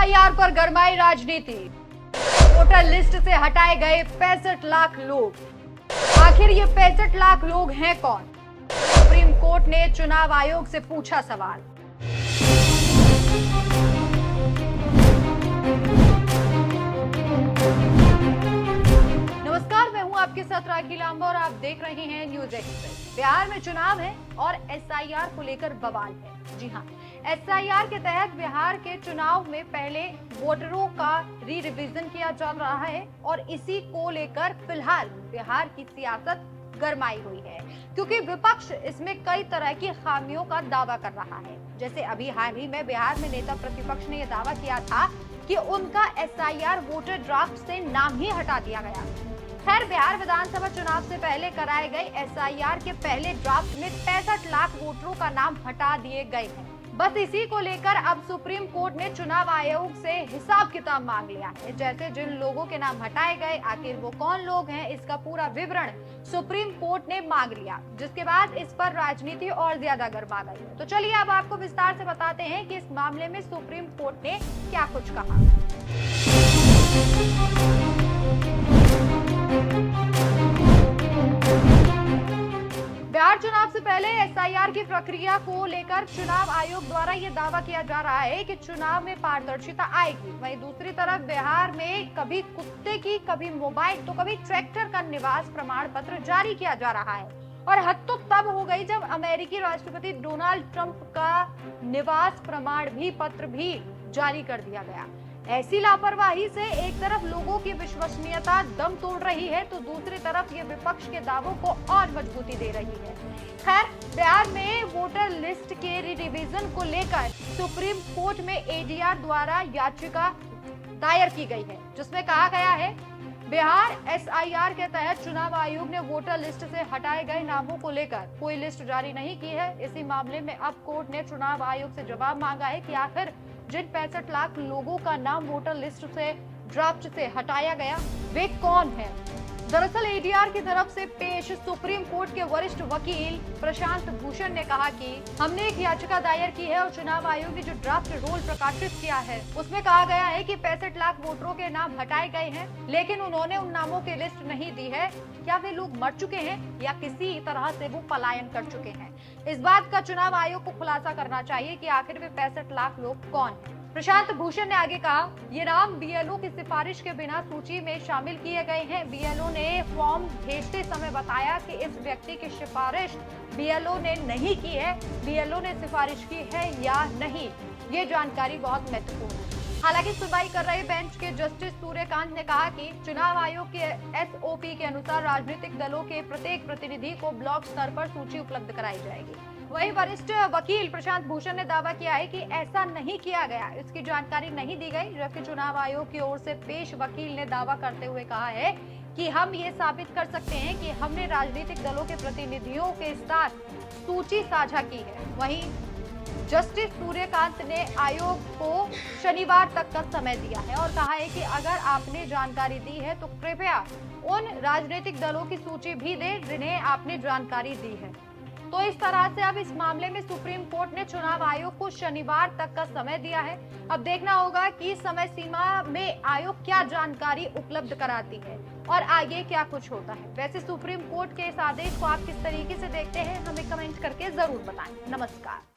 SIR पर गरमाई राजनीति। वोटर लिस्ट से हटाए गए 65 लाख लोग। आखिर ये 65 लाख लोग हैं कौन? सुप्रीम कोर्ट ने चुनाव आयोग से पूछा सवाल। नमस्कार, मैं हूं आपके साथ राखी लांबा और आप देख रहे हैं न्यूज एक्सप्रेस। बिहार में चुनाव है और एसआईआर को लेकर बवाल है। जी हां, एसआईआर के तहत बिहार के चुनाव में पहले वोटरों का रिविजन किया जा रहा है और इसी को लेकर फिलहाल बिहार की सियासत गरमाई हुई है, क्योंकि विपक्ष इसमें कई तरह की खामियों का दावा कर रहा है। जैसे अभी हाल ही में बिहार में नेता प्रतिपक्ष ने यह दावा किया था कि उनका एसआईआर वोटर ड्राफ्ट से नाम ही हटा दिया गया। खैर, बिहार विधानसभा चुनाव से पहले कराए गए एसआईआर के पहले ड्राफ्ट में 65 लाख वोटरों का नाम हटा दिए गए हैं। बस इसी को लेकर अब सुप्रीम कोर्ट ने चुनाव आयोग से हिसाब किताब मांग लिया है। जैसे जिन लोगों के नाम हटाए गए, आखिर वो कौन लोग हैं, इसका पूरा विवरण सुप्रीम कोर्ट ने मांग लिया, जिसके बाद इस पर राजनीति और ज्यादा गरमा गई है। तो चलिए अब आपको विस्तार से बताते हैं कि इस मामले में सुप्रीम कोर्ट ने क्या कुछ कहा। बिहार चुनाव से पहले एसआईआर की प्रक्रिया को लेकर चुनाव आयोग द्वारा यह दावा किया जा रहा है कि चुनाव में पारदर्शिता आएगी। वहीं दूसरी तरफ बिहार में कभी कुत्ते की, कभी मोबाइल तो कभी ट्रैक्टर का निवास प्रमाण पत्र जारी किया जा रहा है। और हद तो तब हो गई जब अमेरिकी राष्ट्रपति डोनाल्ड ट्रंप का निवास प्रमाण पत्र भी जारी कर दिया गया। ऐसी लापरवाही से एक तरफ लोगों की विश्वसनीयता दम तोड़ रही है, तो दूसरी तरफ ये विपक्ष के दावों को और मजबूती दे रही है। खैर, बिहार में वोटर लिस्ट के रिविजन को लेकर सुप्रीम कोर्ट में एडीआर द्वारा याचिका दायर की गई है, जिसमें कहा गया है बिहार एसआईआर के तहत चुनाव आयोग ने वोटर लिस्ट से हटाए गए नामों को लेकर कोई लिस्ट जारी नहीं की है। इसी मामले में अब कोर्ट ने चुनाव आयोग से जवाब मांगा है कि आखिर जिन 65 लाख लोगों का नाम वोटर लिस्ट से ड्राफ्ट से हटाया गया, वे कौन हैं? दरअसल एडीआर की तरफ से पेश सुप्रीम कोर्ट के वरिष्ठ वकील प्रशांत भूषण ने कहा कि हमने एक याचिका दायर की है और चुनाव आयोग ने जो ड्राफ्ट रोल प्रकाशित किया है उसमें कहा गया है कि 65 लाख वोटरों के नाम हटाए गए हैं, लेकिन उन्होंने उन नामों की लिस्ट नहीं दी है। क्या वे लोग मर चुके हैं या किसी तरह से वो पलायन कर चुके हैं? इस बात का चुनाव आयोग को खुलासा करना चाहिए कि आखिर वे 65 लाख लोग कौन हैं। प्रशांत भूषण ने आगे कहा, ये नाम बीएलओ की सिफारिश के बिना सूची में शामिल किए गए हैं। बीएलओ ने फॉर्म भेजते समय बताया कि इस व्यक्ति की सिफारिश बीएलओ ने नहीं की है। बीएलओ ने सिफारिश की है या नहीं, ये जानकारी बहुत महत्वपूर्ण है। हालांकि सुनवाई कर रहे बेंच के जस्टिस सूर्यकांत ने कहा कि चुनाव आयोग के एसओपी के अनुसार राजनीतिक दलों के प्रत्येक प्रतिनिधि को ब्लॉक स्तर पर सूची उपलब्ध कराई जाएगी। वहीं वरिष्ठ वकील प्रशांत भूषण ने दावा किया है कि ऐसा नहीं किया गया, इसकी जानकारी नहीं दी गई। जबकि चुनाव आयोग की ओर से पेश वकील ने दावा करते हुए कहा है कि हम ये साबित कर सकते हैं कि हमने राजनीतिक दलों के प्रतिनिधियों के साथ सूची साझा की है। वहीं जस्टिस सूर्यकांत ने आयोग को शनिवार तक का समय दिया है और कहा है कि अगर आपने जानकारी दी है तो कृपया उन राजनीतिक दलों की सूची भी दें जिन्हें आपने जानकारी दी है। तो इस तरह से अब इस मामले में सुप्रीम कोर्ट ने चुनाव आयोग को शनिवार तक का समय दिया है। अब देखना होगा कि समय सीमा में आयोग क्या जानकारी उपलब्ध कराती है और आगे क्या कुछ होता है। वैसे सुप्रीम कोर्ट के इस आदेश को आप किस तरीके से देखते हैं, हमें कमेंट करके जरूर बताएं। नमस्कार।